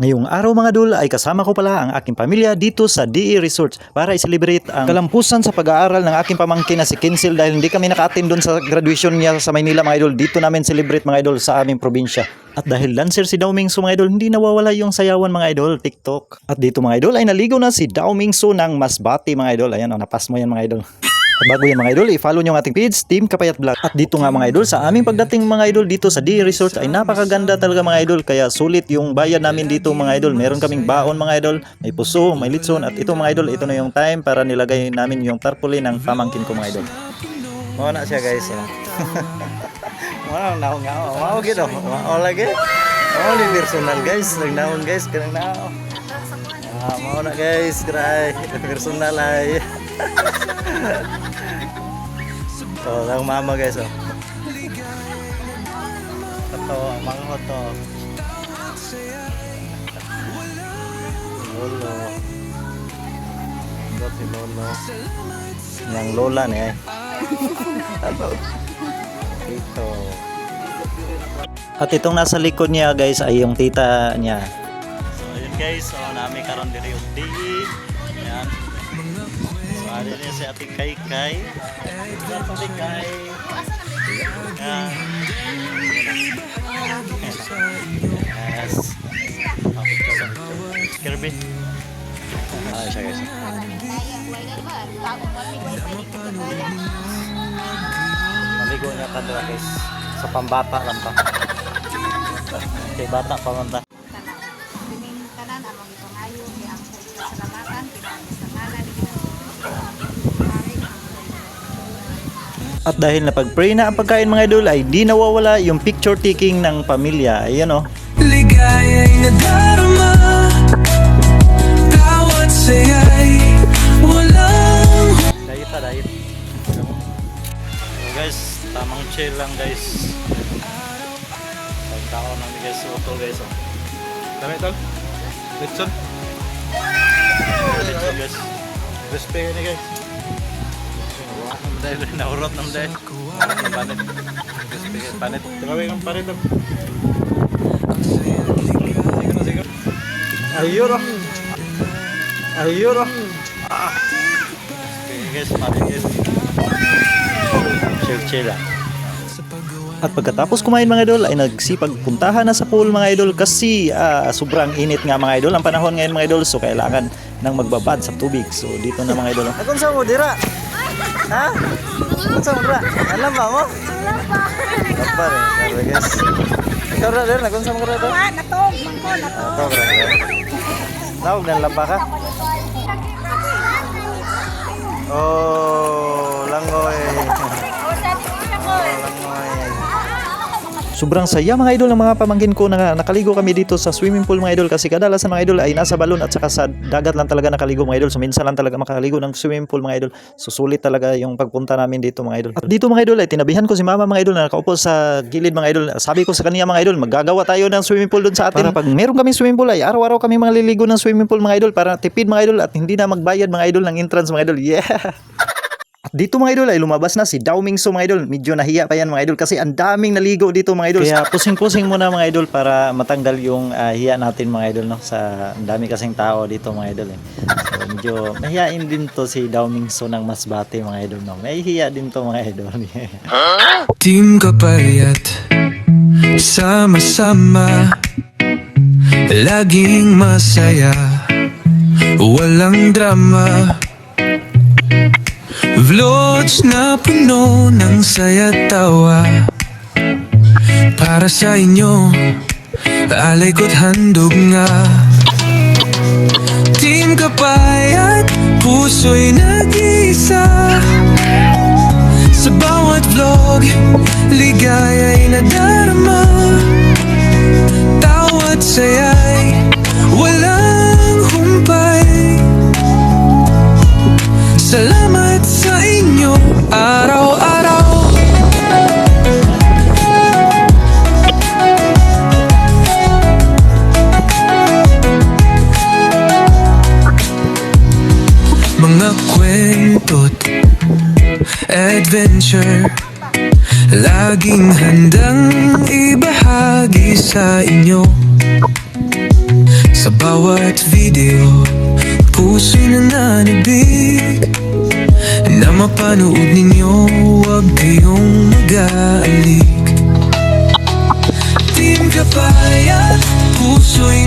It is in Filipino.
Ngayong araw mga idol ay kasama ko pala ang aking pamilya dito sa DE Resort para i-celebrate ang kalampusan sa pag-aaral ng aking pamangkin na si Kinsel dahil hindi kami naka-attend doon sa graduation niya sa Maynila mga idol. Dito namin celebrate mga idol sa aming probinsya. At dahil dancer si Dao Mingso mga idol, hindi nawawala yung sayawan mga idol, TikTok. At dito mga idol ay naligaw na si Dao Mingso ng Masbate mga idol. Ayan napas mo yan mga idol. Bago yan mga idol, i-follow nyo ang ating page, Team Kapayat Vlog. At dito nga mga idol, sa aming pagdating mga idol dito sa DE Resort ay napakaganda talaga mga idol. Kaya sulit yung bayad namin dito mga idol. Meron kaming baon mga idol, may puso, may litson. At ito mga idol, ito na yung time para nilagay namin yung tarpaulin ng pamangkin ko mga idol. Mao na siya guys. Wow, naong nga. Wow, gito. Wow, lagi. Wow, ni personal guys. Nagnaon guys, kanang nao. Mau na guys, kray. Personal ay. So, lang mama guys, oh. Ito, manghot to. Lolo. Ito si Lolo. Yang lola nih. Ito. At itong nasa likod niya guys ay yung tita niya. So, yun guys, so namin karon diri yung DE. Yan. So, ano niya si Ate Kai. Ate Kai. Yan. Yes. Kirby. Siya guys. Maligo niya ka doon guys. Sa pambata lang pa. Okay, bata pa man ta. At dahil napag-pray na ang pagkain mga idol ay di nawawala yung picture taking ng pamilya. Ayan o. Ligaya'y nadarama, bawat saya'y walang Diet ta, diet. So guys, tamang chill lang guys. Pagkaon ng guys, utol guys o. Dami tol. Litson. Litson guys. Respect ni guys. Dahil naurot ng dahil panit. Panit. Tawag ng parit tol. Sige. Ayuro. Ayuro. Guys, panit guys. Chill lang. At pagkatapos kumain mga idol ay nagsipag puntahan na sa pool mga idol kasi sobrang init nga mga idol ang panahon ngayon mga idol, so kailangan nang magbabad sa tubig. So dito na mga idol. Akon sa mo dira? Ha? Akon sa mo dira? Alam ba mo? Alam ba? Kabar eh, guys. Ikaw ra dira, akon sa mo dira? Natog, mangko, natog. Natog ra. Nawag na lamba ka? Oh, langoy. Sobrang saya mga idol ng mga pamangkin ko na nakaligo kami dito sa swimming pool mga idol kasi kadalasan mga idol ay nasa balon at saka sa dagat lang talaga nakaligo mga idol. So minsan lang talaga makaligo ng swimming pool mga idol. So sulit talaga yung pagpunta namin dito mga idol. At dito mga idol ay tinabihan ko si mama mga idol na nakaupo sa gilid mga idol. Sabi ko sa kanya mga idol, maggagawa tayo ng swimming pool doon sa atin. Para pag meron kaming swimming pool ay araw-araw kami maliligo ng swimming pool mga idol para tipid mga idol at hindi na magbayad mga idol ng entrance mga idol. Yeah! At dito mga idol ay lumabas na si Dao Mingso mga idol. Medyo nahiya pa yan mga idol kasi ang daming naligo dito mga idol. Kaya pusing-pusing muna mga idol para matanggal yung hiya natin mga idol no? Sa ang dami kasing tao dito mga idol eh. So medyo mahiyain din to si Dao Mingso ng Masbate mga idol no? May hiya din to mga idol. Team Kapayat, sama-sama, laging masaya, walang drama. Vlogs na puno ng saya tawa para sa inyo, alay ko't handog nga. Team Kapayat, puso'y nag-iisa. Sa bawat vlog, ligaya'y nadarama, tawat saya'y walang humpay. Salamat sa inyo araw-araw. Mga kwento't adventure, laging handang ibahagi sa inyo. Sa bawat video, puso'y nananabig na mapanood ninyo, huwag kayong mag-aalik. Team Kapaya, puso'y